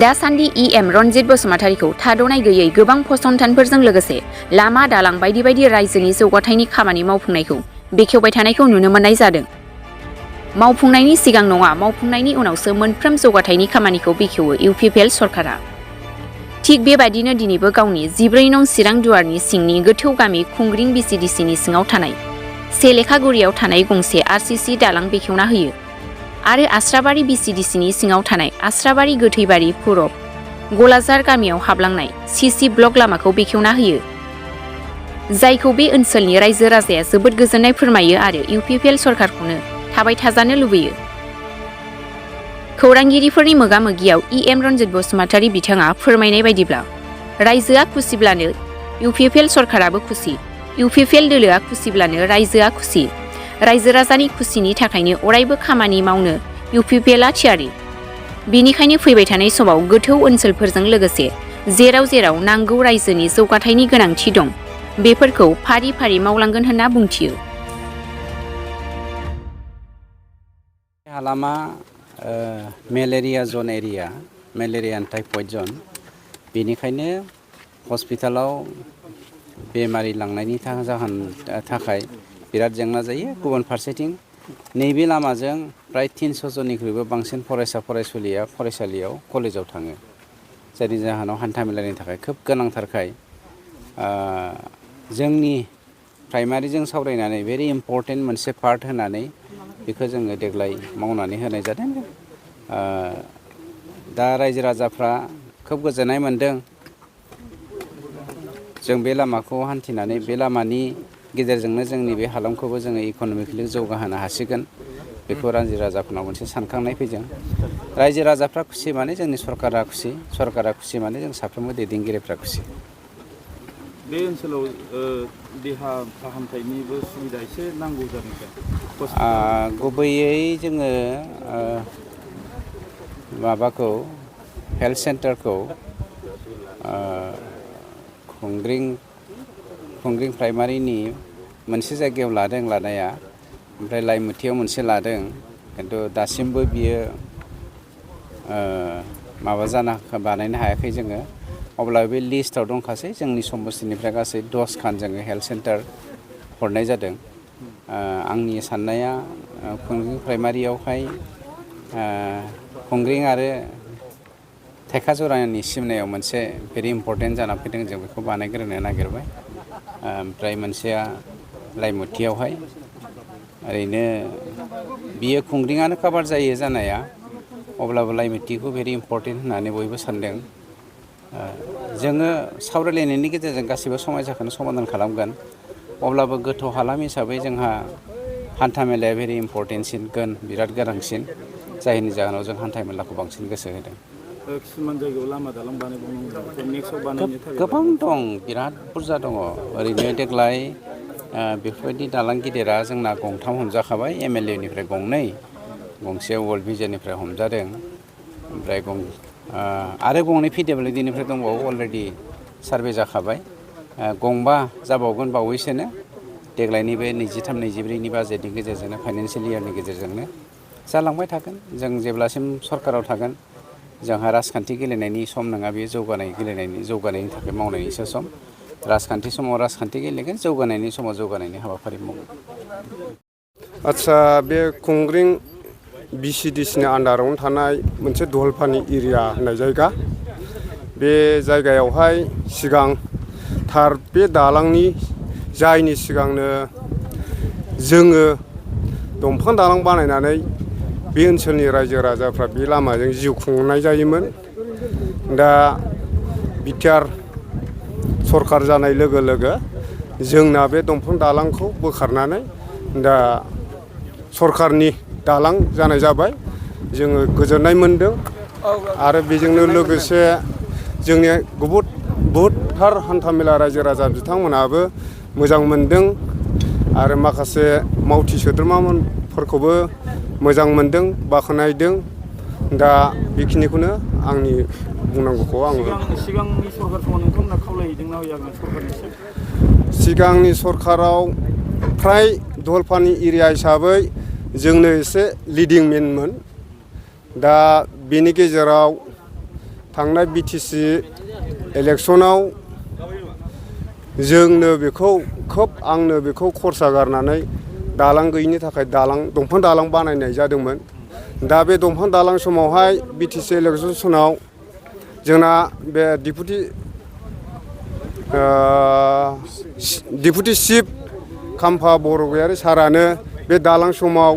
दासान्दि EM रनजित बसुमतारीखौ थाद'नाय गैयै गोबां फसंथानफोरजों लोगोसे लामा दालां बायदि बायदि रायजोनि जौगाथायनि खामानि मावफुंनायखौ बेखेवबाय थानायखौ नुनो मोननाय जादों। मावफुंनायनि सिगां नङा, मावफुंनायनि उनावसो मोनफ्रोम जौगाथायनि खामानिखौ बेखेवो UPPL सरकारा। थिग बेबायदिनो दिनैबो गावनि 14 नं चिरां दुवारनि सिंनि गोथौ गामि खुंग्रिं BCDCनि सिङाव थानाय सेलेखागुरियाव थानाय गंसे RCC दालां बेखेवना होयो आरो आस्राबारि BCDCनि सिङाव थानाय आस्राबारि गोथैबारि पुरब गलाजार गामियाव हाबलांनाय CC ब्लक लामाखौ बेखेवना होयो, जायखौ बे ओनसोलनि रायजो राजाया जोबोद गोजोननाय फोरमायो आरो UPPL सरकारखौनो थाबाय थाजानो लुबैयो। खौरांगिरिफोरनि मोगा-मोगियाव EM रनजित बसुमतारी बिथाङा फोरमायनाय बायदिब्ला, रायजोआ खुसिब्लानो UPPL सरकाराबो खुसि, UPPL दोलोआ खुसिब्लानो रायजोआ खुसि। रायजो राजानि खुसिनि थाखायनो अरायबो खामानि मावनो UPPLआ थियारि। बेनिखायनो फैबाय थानाय समाव गोथौ ओनसोलफोरजों लोगोसे जेराव जेराव नांगौ रायजोनि जौगाथायनि गोनांथि दं, बेफोरखौ फारि फारि मावलांगोन होनना बुंथियो। हालामा मेलेरिया जन एरिया, मेलेरिया एन्ड टाइफयड जन, बेनिखायनो हस्पिटालाव बेमारि लांनायनि थाखाय बिराद जेंना जायो। गुबुन फारसेथिं नैबे लामाजों प्राय 300 जननिख्रुइबो बांसिन फरायसा फरायसुलिया फरायसालियाव कलेजाव थाङो, जायनि जाहोनाव हान्थामेलानि थाखाय खोब गोनांथारखाय जोंनि प्राइमारिजों सावरायनानै भेरि इम्परटेन्ट मोनसे पार्ट होनानै बेखौ जोङो देग्लाय मावनानै होनाय जादों। दा रायजो राजाफ्रा खोब गोजोननाय मोनदों। जों बे लामाखौ हान्थिनानै बे लामानि गेजेरजोंनो जोंनि बे हालामखौबो जोङो इक'नमिकेलि जौगाहोनो हासिगोन, बेखौ रायजो राजाफोरनाव मोनसे सानखांनाय फैदों। रायजो राजाफ्रा खुसि माने जोंनि सरकारा खुसि, सरकारा खुसि माने जों साफ्रोमबो दैदेनगिरिफ्रा खुसि। बे ओनसोलाव देहा फाहामथायनिबो सुबिदा एसे नांगौ जादों। गुबैयै जोङो माबाखौ हेल्थ सेन्टारखौ खुंग्रिं प्राइमारिनि मोनसे जायगायाव लादों लानाया, ओमफ्राय लाइमुथियाव मोनसे लादों, खिन्थु दासिमबो बियो बानायनो हायाखै जोङो। अब्ला बे लिस्टआव दंखासै, जोंनि समस्तिनिफ्राय गासै 10 खान जोङो हेल्थ सेन्टार हरनाय जादों। आंनि साननाया खुंग्रिं प्राइमारियावहाय खुंग्रिं आरो थेखाजरानि सिमनायाव मोनसे भेरि इम्परटेन्ट जाना फैदों, जों बेखौ बानायग्रोनो नागिरबाय। ओमफ्राय मोनसेया लाइमुथियावहाय, ओरैनो बियो खुंग्रिङानो काभार जायो जानाया, अब्लाबो लाइमुथिखौ भेरि इम्परटेन्ट होननानै बयबो सानदों। जोङो सावरायलायनायनि गेजेरजों गासैबो समस्याखौनो समाधान खालामगोन, अब्लाबो गोथौ हालाम हिसाबै जोंहा हान्था मेलाया भेरि इम्परटेन्टसिन, बिराद गोनांसिन, जायनि जाहोनाव जों हान्था मेलाखौ बांसिन गोसो होदों। किसुमान जायगायाव लामा दालां बानायबावनांगौ, नेक्स्टआव बानायनो थाखाय गोबां दं, बिराद बुरजा दङ। ओरैनो देग्लाय बेफोरबायदि दालां गिदिरा जोंना 2 हमजाखाबाय, MLA निफ्राय 2, गंसेया वर्ल्ड भिजननिफ्राय हमजादों, ओमफ्राय आरो 2 PWD निफ्राय दंबावो, अलरेडि सार्भे जाखाबाय। 2 जाबावगोन बावैसोनो, देग्लायनि बे 23-24 बाजेटनि गेजेरजोंनो, फाइनान्सियेल इयारनि गेजेरजोंनो जालांबाय थागोन। जों जेब्लासिम सरकाराव थागोन, जोंहा राजखान्थि गेलेनायनि सम नङा, बेयो जौगानायनि थाखाय मावनायनिसो सम। राजखान्थि समाव राजखान्थि गेलेगोन, जौगानायनि समाव जौगानायनि हाबाफारि मावगोन। आदसा, बे खुंग्रिं BCDCनि आन्डारावनो थानाय मोनसे दलफानि एरिया होननाय जायगा, बे जायगायावहाय सिगां बे दालांनि जायनि सिगांनो जोङो दंफां दालां बानायनानै बे ओनसोलनि रायजो राजाफ्रा बे लामाजों जिउ खुंनाय जायोमोन। दा बिटिआर सरकार जानाय लोगो लोगो जोंना बे दंफां दालांखौ बोखारनानै दा सरकारनि दालां जानाय जाबाय। जोङो गोजोननाय मोनदों आरो बेजोंनो लोगोसे जोंनि बहुदथार हान्थामेला रायजो राजा बिथांमोनहाबो मोजां मोनदों आरो माखासे मावथि सोद्रोमाफोरखौबो मोजां मोनदों, बाख्नायदों। दा बेखिनिखौनो आंनि बुंनांगौखौ आङो। सिगांनि सरकारखौ नोंथांमोना खावलायहैदोंना हैयाखै सरकारनिसिम? सिगांनि सरकाराव फ्राय दलफानि एरिया हिसाबै जोंनो एसे लिडिं मेनमोन। दा बेनि गेजेराव थांनाय BTC इलेक्सनाव जोंनो बेखौ आंनो बेखौ खरसा गारनानै दालां गैयिनि थाखाय दंफां दालां बानायनाय जादोंमोन। दा बे दंफां दालां समावहाय BTC इलेक्सन समाव जोंना बे डिपुटि चिफ खाम्फा बरगयारि सारानो बे दालां समाव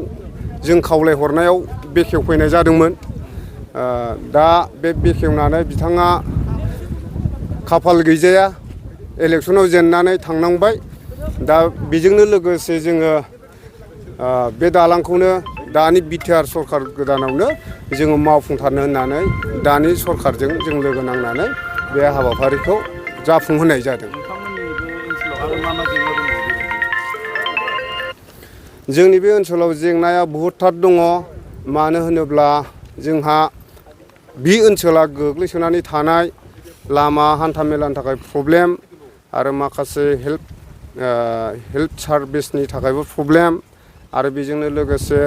जों खावलायहरनायाव बेखेवफैनाय जादोंमोन। दा बे बेखेवनानै बिथाङा खाफाल गैजाया इलेक्सनाव जेननानै थांनांबाय। दा बेजोंनो लोगोसे जोङो बे दालांखौनो दानि BTR सरखार गोदानावनो जोङो मावफुंथारनो होननानै दानि सरखारजों जों लोगो नांनानै बे हाबाफारिखौ जाफुंहोनाय जादों। जोंनि बे ओनसोलाव जेंनाया बहुतथार दङ। मानो होनोब्ला जोंहा बे ओनसोला गोग्लैसोनानै थानाय, लामा हान्थामेलानि थाखाय प्रब्लेम आरो माखासे हेल्थ सार्भिसनि थाखायबो प्रब्लेम आरो बेजोंनो लोगोसे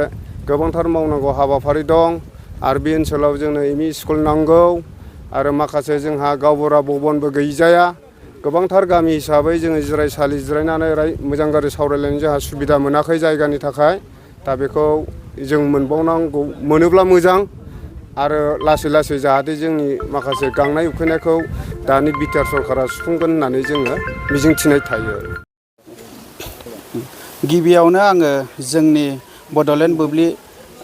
गोबांथार मावनांगौ हाबाफारि दं। आरो बे ओनसोलाव जोंनो ME स्कुल नांगौ आरो माखासे जोंहा गावबुरा भबनबो गैजाया। गोबांथार गामि हिसाबै जोङो जिरायसालि जिरायनानै मोजां गाज्रि सावरायलायनो जोंहा सुबिदा मोनाखै जायगानि थाखाय। दा बेखौ जों मोनबावनांगौ, मोनोब्ला मोजां आरो लासै लासै जाहाथे जोंनि माखासे गांनाय उखैनायखौ दानि BTR सरकारा सुफुंगोन होननानै जोङो मिजिंथिनाय थायो। गिबियावनो आङो जोंनि बड'लेण्ड बुब्लि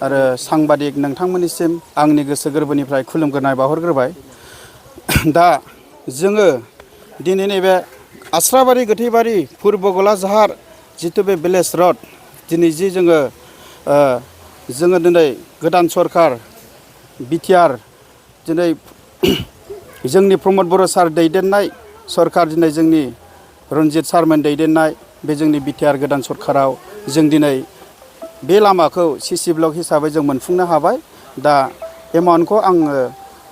आरो सांबादिक नोंथांमोननिसिम आंनि गोसो गोरबोनिफ्राय खुलुमग्रोनाय बावहरग्रोबाय। दा जोङो दिनै नैबे आस्राबारि गोथैबारि पुर्बगला जाहार जिथु बे भिलेज रड दिनै जि जोङो दिनै गोदान सरखार BTR दिनै जोंनि प्रमद बर' सार दैदेननाय सरखार, दिनै जोंनि रन्जित सारमोन दैदेननाय बे जोंनि BTR गोदान सरखाराव जों दिनै बे लामाखौ CC ब्लक हिसाबै जों मोनफुंनो हाबाय। दा एमाउन्टखौ आङो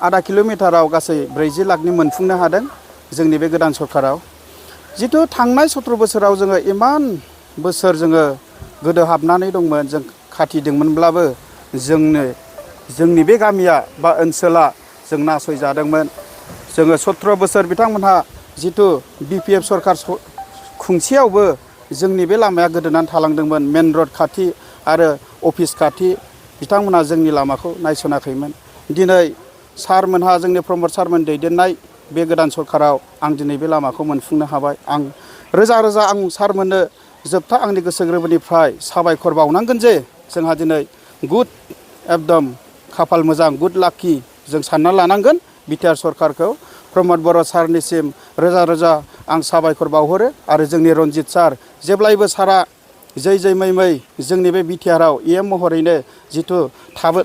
आधा किल'मिटाराव गासै 40 लाखनि मोनफुंनो हादों जोंनि बे गोदान सरखाराव। जिथु थांनाय 17 बोसोराव जोङो इमान बोसोर जोङो गोदो हाबनानै दंमोन, जों खाथिदोंमोनब्लाबो जोंनि बे गामिया बा ओनसोला जों नासयजादोंमोन। जोङो 17 बोसोर बिथांमोनहा जिथु BPF सरखार खुंसेयावबो जोंनि बे लामाया गोदोनानै थालांदोंमोन। मेन रड खाथि आरो अफिस खाथि बिथांमोनहा जोंनि लामाखौ नायसनाखैमोन। दिनै सारमोनहा, जोंनि प्रमद सारमोन दैदेननाय बे गोदान सरखाराव आं दिनै बे लामाखौ मोनफुंनो हाबाय। आं रोजा रोजा आं सारमोननो जोबथा आंनि गोसो गोरबोनिफ्राय साबायखर बावनांगोन जे जोंहा दिनै गुड एकदम खाफाल मोजां, गुड लाकि जों सानना लानांगोन BTR सरखारखौ। प्रमद बर' सारनिसिम रोजा रोजा आं साबायखर बावहरो आरो जोंनि रन्जित सार जेब्लायबो सारा जै मै जोंनि बे BTRआव EM महरैनो जिथु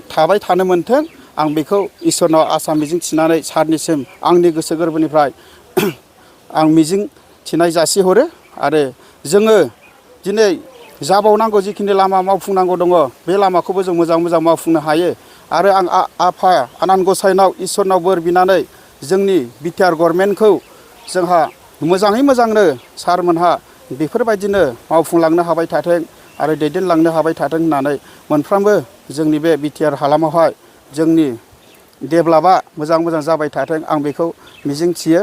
थाबाय थानो मोन्थों, आं बेखौ इसोरनाव आसा मिजिं थिनानै सारनिसिम आंनि गोसो गोरबोनिफ्राय आं मिजिं थिनाय जासिहरो। आरो जोङो दिनै जाबावनांगौ जिखिनि लामा मावफुंनांगौ दङ बे लामाखौबो जों मोजां मावफुंनो हायो। आरो आं आफा आनान गसाइनाव इसोरनाव बोर बिनानै जोंनि BTR गभर्नमेन्टखौ जोंहा मोजांनो सारमोनहा बेफोरबायदिनो मावफुंलांनो हाबाय थाथों आरो दैदेनलांनो हाबाय थाथों होननानै मोनफ्रोमबो जोंनि बे BTR हालामावहाय जोंनि डेभेलपआ मोजां जाबाय थाथों, आं बेखौ मिजिंथियो।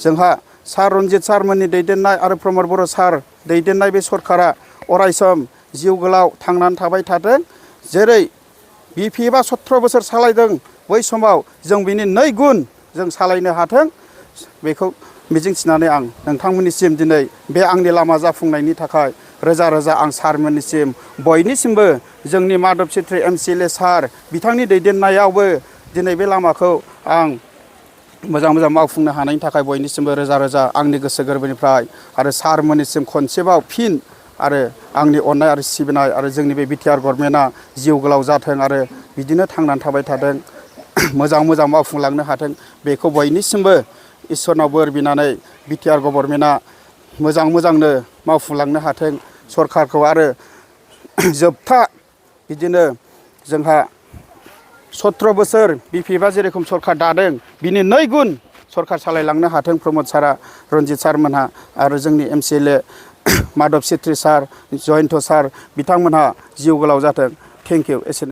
जोंहा सार रन्जित सारमोननि दैदेननाय आरो प्रमद बर' सार दैदेननाय बे सरकारा अरायसम जिउ गोलाव थांनानै थाबाय थाथों। जेरै BPFआ 17 बोसोर सालायदों, बै समाव जों बिनि 2 गुन जों सालायनो हाथों, बेखौ मिजिंथिनानै आं नोंथांमोननिसिम दिनै बे आंनि लामा जाफुंनायनि थाखाय रोजा रोजा आं सारमोननिसिम बयनिसिमबो जोंनि माधब चेत्रि MCLA सार बिथांनि दैदेननायावबो दिनै बे लामाखौ आं मोजां मावफुंनो हानायनि थाखाय बयनिसिमबो रोजा रोजा आंनि गोसो गोरबोनिफ्राय आरो सारमोननिसिम खनसेबाव फिन आरो आंनि अननाय आरो सिबिनाय आरो जोंनि बे BTR गभर्नमेन्टआ जिउ गोलाव जाथों आरो बिदिनो थांनानै थाबाय थाथों, मोजां मावफुंलांनो हाथों, बेखौ बयनिसिमबो इसोरनाव बोर बिनानै BTR गभर्नमेन्टआ मोजांनो मावफुंलांनो हाथों। सरखारखौ आरो जोबथा बिदिनो जोंहा 17 बोसोर BPFआ जेरेखम सरखार दादों बिनि 2 गुन सरखार सालायलांनो हाथों प्रमद सारा, रन्जित सारमोनहा आरो जोंनि MCLA माधब चेत्रि सार, जयन्त सार बिथांमोनहा जिउ गोलाव जाथों। Thank you.